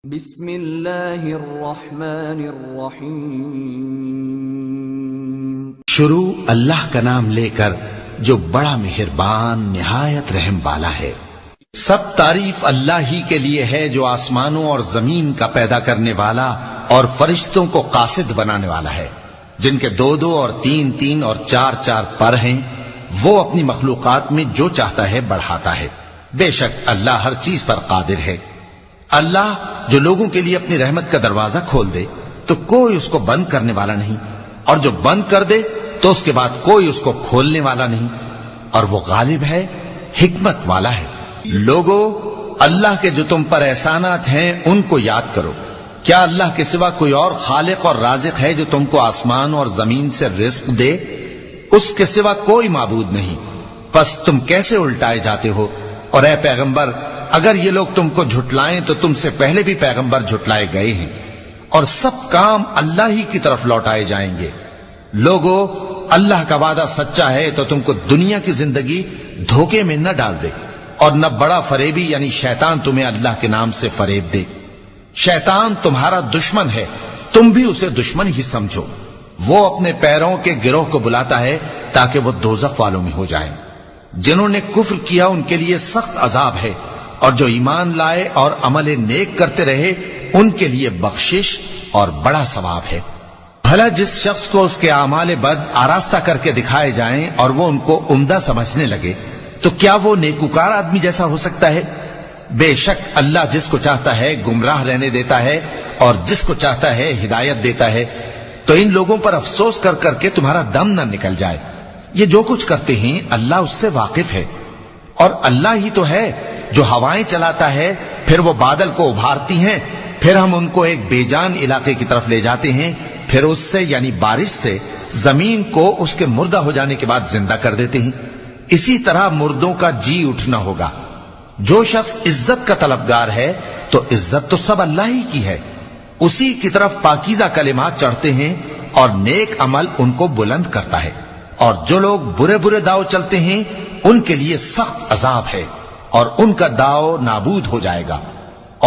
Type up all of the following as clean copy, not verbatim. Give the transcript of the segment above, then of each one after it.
بسم اللہ الرحمن الرحیم۔ شروع اللہ کا نام لے کر جو بڑا مہربان نہایت رحم والا ہے۔ سب تعریف اللہ ہی کے لیے ہے جو آسمانوں اور زمین کا پیدا کرنے والا اور فرشتوں کو قاصد بنانے والا ہے، جن کے دو دو اور تین تین اور چار چار پر ہیں۔ وہ اپنی مخلوقات میں جو چاہتا ہے بڑھاتا ہے۔ بے شک اللہ ہر چیز پر قادر ہے۔ اللہ جو لوگوں کے لیے اپنی رحمت کا دروازہ کھول دے تو کوئی اس کو بند کرنے والا نہیں، اور جو بند کر دے تو اس کے بعد کوئی اس کو کھولنے والا نہیں، اور وہ غالب ہے، حکمت والا ہے۔ لوگو، اللہ کے جو تم پر احسانات ہیں ان کو یاد کرو۔ کیا اللہ کے سوا کوئی اور خالق اور رازق ہے جو تم کو آسمان اور زمین سے رزق دے؟ اس کے سوا کوئی معبود نہیں، پس تم کیسے الٹائے جاتے ہو؟ اور اے پیغمبر، اگر یہ لوگ تم کو جھٹلائیں تو تم سے پہلے بھی پیغمبر جھٹلائے گئے ہیں، اور سب کام اللہ ہی کی طرف لوٹائے جائیں گے۔ لوگو، اللہ کا وعدہ سچا ہے تو تم کو دنیا کی زندگی دھوکے میں نہ ڈال دے، اور نہ بڑا فریبی یعنی شیطان تمہیں اللہ کے نام سے فریب دے۔ شیطان تمہارا دشمن ہے، تم بھی اسے دشمن ہی سمجھو۔ وہ اپنے پیروں کے گروہ کو بلاتا ہے تاکہ وہ دوزخ والوں میں ہو جائیں۔ جنہوں نے کفر کیا ان کے لیے سخت عذاب ہے، اور جو ایمان لائے اور عمل نیک کرتے رہے ان کے لیے بخشش اور بڑا ثواب ہے۔ بھلا جس شخص کو اس کے اعمال بد آراستہ کر کے دکھائے جائیں اور وہ ان کو عمدہ سمجھنے لگے تو کیا وہ نیکوکار آدمی جیسا ہو سکتا ہے؟ بے شک اللہ جس کو چاہتا ہے گمراہ رہنے دیتا ہے اور جس کو چاہتا ہے ہدایت دیتا ہے۔ تو ان لوگوں پر افسوس کر کر کے تمہارا دم نہ نکل جائے۔ یہ جو کچھ کرتے ہیں اللہ اس سے واقف ہے، اور اللہ ہی تو ہے جو ہوائیں چلاتا ہے، پھر وہ بادل کو ابھارتی ہیں، پھر ہم ان کو ایک بے جان علاقے کی طرف لے جاتے ہیں، پھر اس سے یعنی بارش سے زمین کو اس کے مردہ ہو جانے کے بعد زندہ کر دیتے ہیں۔ اسی طرح مردوں کا جی اٹھنا ہوگا۔ جو شخص عزت کا طلبگار ہے تو عزت تو سب اللہ ہی کی ہے، اسی کی طرف پاکیزہ کلمات چڑھتے ہیں اور نیک عمل ان کو بلند کرتا ہے۔ اور جو لوگ برے برے داؤ چلتے ہیں ان کے لیے سخت عذاب ہے، اور ان کا داؤ نابود ہو جائے گا۔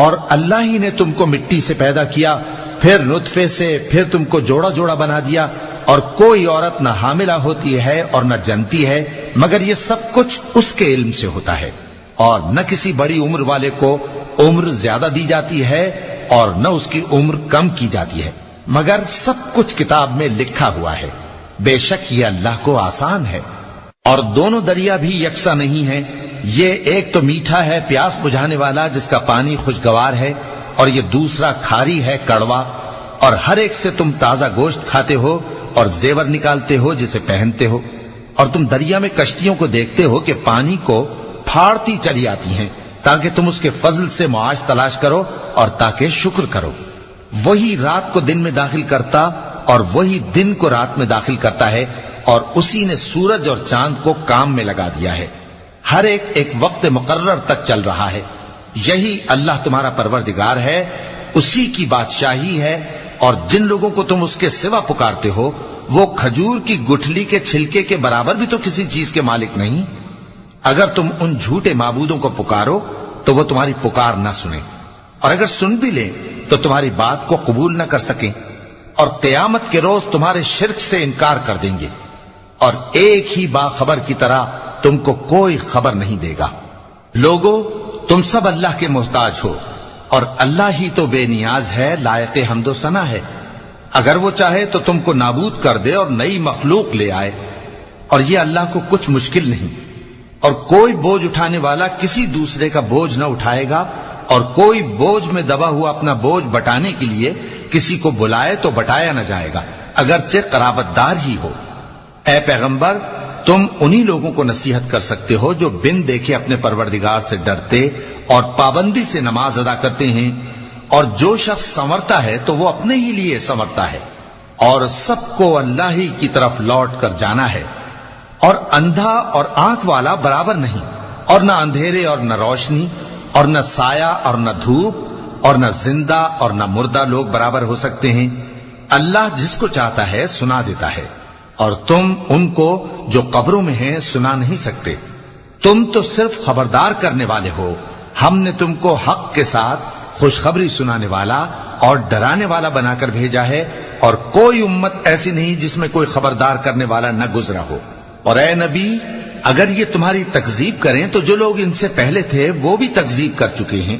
اور اللہ ہی نے تم کو مٹی سے پیدا کیا، پھر نطفے سے، پھر تم کو جوڑا جوڑا بنا دیا، اور کوئی عورت نہ حاملہ ہوتی ہے اور نہ جنتی ہے، مگر یہ سب کچھ اس کے علم سے ہوتا ہے۔ اور نہ کسی بڑی عمر والے کو عمر زیادہ دی جاتی ہے اور نہ اس کی عمر کم کی جاتی ہے، مگر سب کچھ کتاب میں لکھا ہوا ہے۔ بے شک یہ اللہ کو آسان ہے۔ اور دونوں دریا بھی یکساں نہیں ہیں، یہ ایک تو میٹھا ہے پیاس بجھانے والا جس کا پانی خوشگوار ہے، اور یہ دوسرا کھاری ہے کڑوا۔ اور ہر ایک سے تم تازہ گوشت کھاتے ہو اور زیور نکالتے ہو جسے پہنتے ہو۔ اور تم دریا میں کشتیوں کو دیکھتے ہو کہ پانی کو پھاڑتی چلی آتی ہیں تاکہ تم اس کے فضل سے معاش تلاش کرو اور تاکہ شکر کرو۔ وہی رات کو دن میں داخل کرتا اور وہی دن کو رات میں داخل کرتا ہے، اور اسی نے سورج اور چاند کو کام میں لگا دیا ہے۔ ہر ایک ایک وقت مقرر تک چل رہا ہے۔ یہی اللہ تمہارا پروردگار ہے، اسی کی بادشاہی ہے۔ اور جن لوگوں کو تم اس کے سوا پکارتے ہو وہ کھجور کی گٹھلی کے چھلکے کے برابر بھی تو کسی چیز کے مالک نہیں۔ اگر تم ان جھوٹے معبودوں کو پکارو تو وہ تمہاری پکار نہ سنیں، اور اگر سن بھی لیں تو تمہاری بات کو قبول نہ کر سکیں، اور قیامت کے روز تمہارے شرک سے انکار کر دیں گے، اور ایک ہی باخبر کی طرح تم کو کوئی خبر نہیں دے گا۔ لوگو، تم سب اللہ کے محتاج ہو، اور اللہ ہی تو بے نیاز ہے، لائق حمد و ثنا ہے۔ اگر وہ چاہے تو تم کو نابود کر دے اور نئی مخلوق لے آئے، اور یہ اللہ کو کچھ مشکل نہیں۔ اور کوئی بوجھ اٹھانے والا کسی دوسرے کا بوجھ نہ اٹھائے گا، اور کوئی بوجھ میں دبا ہوا اپنا بوجھ بٹانے کے لیے کسی کو بلائے تو بٹایا نہ جائے گا، اگرچہ قرابت دار ہی ہو۔ اے پیغمبر، تم انہی لوگوں کو نصیحت کر سکتے ہو جو بن دیکھے اپنے پروردگار سے ڈرتے اور پابندی سے نماز ادا کرتے ہیں۔ اور جو شخص سنورتا ہے تو وہ اپنے ہی لیے سنورتا ہے، اور سب کو اللہ ہی کی طرف لوٹ کر جانا ہے۔ اور اندھا اور آنکھ والا برابر نہیں، اور نہ اندھیرے اور نہ روشنی، اور نہ سایہ اور نہ دھوپ، اور نہ زندہ اور نہ مردہ لوگ برابر ہو سکتے ہیں۔ اللہ جس کو چاہتا ہے سنا دیتا ہے، اور تم ان کو جو قبروں میں ہیں سنا نہیں سکتے۔ تم تو صرف خبردار کرنے والے ہو۔ ہم نے تم کو حق کے ساتھ خوشخبری سنانے والا اور ڈرانے والا بنا کر بھیجا ہے، اور کوئی امت ایسی نہیں جس میں کوئی خبردار کرنے والا نہ گزرا ہو۔ اور اے نبی، اگر یہ تمہاری تکذیب کریں تو جو لوگ ان سے پہلے تھے وہ بھی تکذیب کر چکے ہیں۔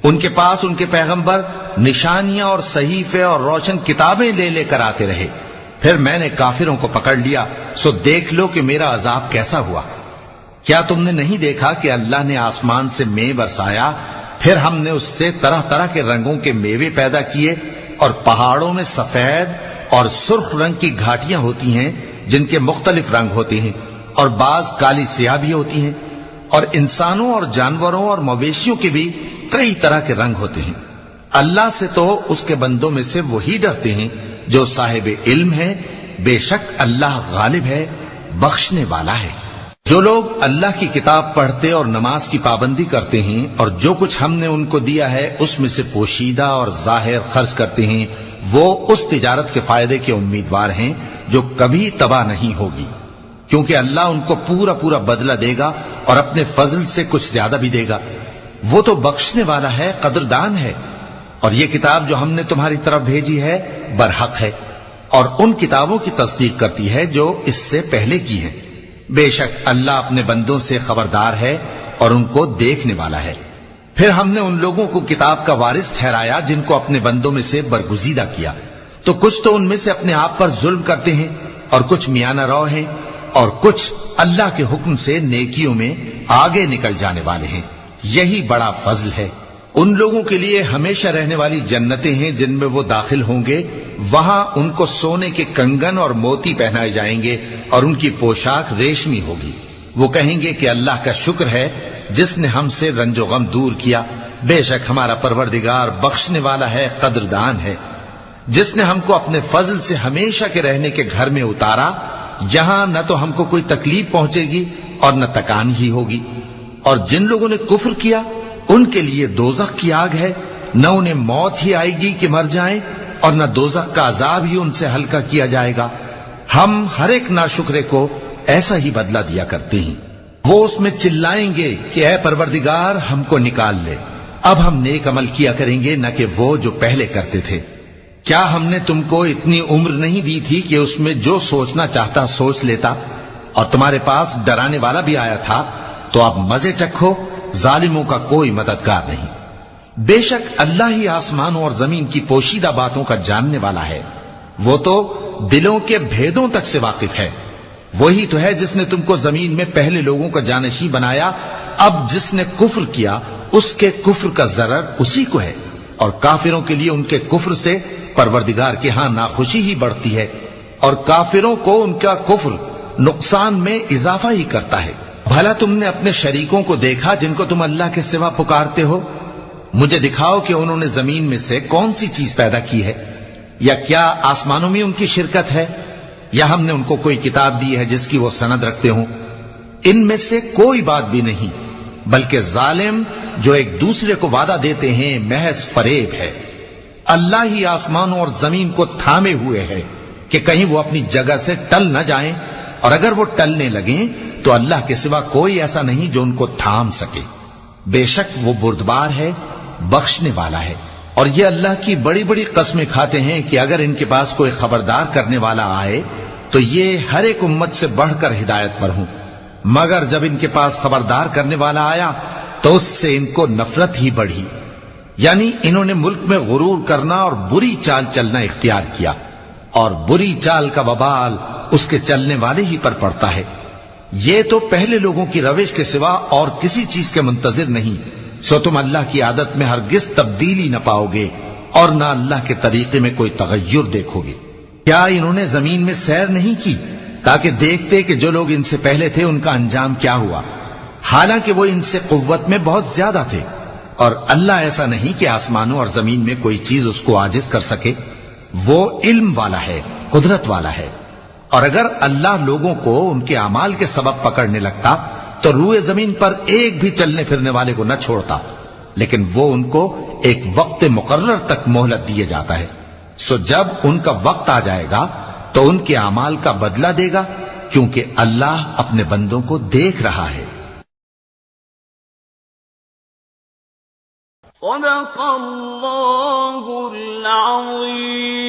ان کے پاس ان کے پیغمبر نشانیاں اور صحیفے اور روشن کتابیں لے لے کر آتے رہے، پھر میں نے کافروں کو پکڑ لیا، سو دیکھ لو کہ میرا عذاب کیسا ہوا۔ کیا تم نے نہیں دیکھا کہ اللہ نے آسمان سے مے برسایا، پھر ہم نے اس سے طرح طرح کے رنگوں کے میوے پیدا کیے، اور پہاڑوں میں سفید اور سرخ رنگ کی گھاٹیاں ہوتی ہیں جن کے مختلف رنگ ہوتے ہیں، اور بعض کالی سیاہ بھی ہوتی ہیں، اور انسانوں اور جانوروں اور مویشیوں کے بھی کئی طرح کے رنگ ہوتے ہیں۔ اللہ سے تو اس کے بندوں میں سے وہی ڈرتے ہیں جو صاحب علم ہے، بے شک اللہ غالب ہے، بخشنے والا ہے۔ جو لوگ اللہ کی کتاب پڑھتے اور نماز کی پابندی کرتے ہیں اور جو کچھ ہم نے ان کو دیا ہے اس میں سے پوشیدہ اور ظاہر خرچ کرتے ہیں، وہ اس تجارت کے فائدے کے امیدوار ہیں جو کبھی تباہ نہیں ہوگی، کیونکہ اللہ ان کو پورا پورا بدلہ دے گا اور اپنے فضل سے کچھ زیادہ بھی دے گا۔ وہ تو بخشنے والا ہے، قدردان ہے۔ اور یہ کتاب جو ہم نے تمہاری طرف بھیجی ہے برحق ہے، اور ان کتابوں کی تصدیق کرتی ہے جو اس سے پہلے کی ہیں۔ بے شک اللہ اپنے بندوں سے خبردار ہے اور ان کو دیکھنے والا ہے۔ پھر ہم نے ان لوگوں کو کتاب کا وارث ٹھہرایا جن کو اپنے بندوں میں سے برگزیدہ کیا، تو کچھ تو ان میں سے اپنے آپ پر ظلم کرتے ہیں اور کچھ میانہ رو ہیں، اور کچھ اللہ کے حکم سے نیکیوں میں آگے نکل جانے والے ہیں۔ یہی بڑا فضل ہے۔ ان لوگوں کے لیے ہمیشہ رہنے والی جنتیں ہیں جن میں وہ داخل ہوں گے، وہاں ان کو سونے کے کنگن اور موتی پہنائے جائیں گے اور ان کی پوشاک ریشمی ہوگی۔ وہ کہیں گے کہ اللہ کا شکر ہے جس نے ہم سے رنج و غم دور کیا، بے شک ہمارا پروردگار بخشنے والا ہے، قدردان ہے۔ جس نے ہم کو اپنے فضل سے ہمیشہ کے رہنے کے گھر میں اتارا، یہاں نہ تو ہم کو کوئی تکلیف پہنچے گی اور نہ تکان ہی ہوگی۔ اور جن لوگوں نے کفر کیا ان کے لیے دوزخ کی آگ ہے، نہ انہیں موت ہی آئے گی کہ مر جائیں، اور نہ دوزخ کا عذاب ہی ان سے ہلکا کیا جائے گا۔ ہم ہر ایک ناشکرے کو ایسا ہی بدلہ دیا کرتے ہیں۔ وہ اس میں چلائیں گے کہ اے پروردگار ہم کو نکال لے، اب ہم نیک عمل کیا کریں گے نہ کہ وہ جو پہلے کرتے تھے۔ کیا ہم نے تم کو اتنی عمر نہیں دی تھی کہ اس میں جو سوچنا چاہتا سوچ لیتا، اور تمہارے پاس ڈرانے والا بھی آیا تھا؟ تو اب مزے چکھو، ظالموں کا کوئی مددگار نہیں۔ بے شک اللہ ہی آسمانوں اور زمین کی پوشیدہ باتوں کا جاننے والا ہے، وہ تو دلوں کے بھیدوں تک سے واقف ہے۔ وہی تو ہے جس نے تم کو زمین میں پہلے لوگوں کا جانشین بنایا، اب جس نے کفر کیا اس کے کفر کا ضرر اسی کو ہے، اور کافروں کے لیے ان کے کفر سے پروردگار کے ہاں ناخوشی ہی بڑھتی ہے، اور کافروں کو ان کا کفر نقصان میں اضافہ ہی کرتا ہے۔ بھلا تم نے اپنے شریکوں کو دیکھا جن کو تم اللہ کے سوا پکارتے ہو؟ مجھے دکھاؤ کہ انہوں نے زمین میں سے کون سی چیز پیدا کی ہے، یا کیا آسمانوں میں ان کی شرکت ہے، یا ہم نے ان کو کوئی کتاب دی ہے جس کی وہ سند رکھتے ہوں؟ ان میں سے کوئی بات بھی نہیں، بلکہ ظالم جو ایک دوسرے کو وعدہ دیتے ہیں محض فریب ہے۔ اللہ ہی آسمانوں اور زمین کو تھامے ہوئے ہے کہ کہیں وہ اپنی جگہ سے ٹل نہ جائیں، اور اگر وہ ٹلنے لگیں تو اللہ کے سوا کوئی ایسا نہیں جو ان کو تھام سکے۔ بے شک وہ بردبار ہے، بخشنے والا ہے۔ اور یہ اللہ کی بڑی بڑی قسمیں کھاتے ہیں کہ اگر ان کے پاس کوئی خبردار کرنے والا آئے تو یہ ہر ایک امت سے بڑھ کر ہدایت پر ہوں، مگر جب ان کے پاس خبردار کرنے والا آیا تو اس سے ان کو نفرت ہی بڑھی، یعنی انہوں نے ملک میں غرور کرنا اور بری چال چلنا اختیار کیا، اور بری چال کا وبال اس کے چلنے والے ہی پر پڑتا ہے۔ یہ تو پہلے لوگوں کی روش کے سوا اور کسی چیز کے منتظر نہیں، سو تم اللہ کی عادت میں ہرگز تبدیلی نہ پاؤ گے اور نہ اللہ کے طریقے میں کوئی تغیر دیکھو گے۔ کیا انہوں نے زمین میں سیر نہیں کی تاکہ دیکھتے کہ جو لوگ ان سے پہلے تھے ان کا انجام کیا ہوا، حالانکہ وہ ان سے قوت میں بہت زیادہ تھے؟ اور اللہ ایسا نہیں کہ آسمانوں اور زمین میں کوئی چیز اس کو عاجز کر سکے، وہ علم والا ہے، قدرت والا ہے۔ اور اگر اللہ لوگوں کو ان کے اعمال کے سبب پکڑنے لگتا تو روئے زمین پر ایک بھی چلنے پھرنے والے کو نہ چھوڑتا، لیکن وہ ان کو ایک وقت مقرر تک مہلت دیے جاتا ہے، سو جب ان کا وقت آ جائے گا تو ان کے اعمال کا بدلہ دے گا، کیونکہ اللہ اپنے بندوں کو دیکھ رہا ہے۔ صدق اللہ العظیم.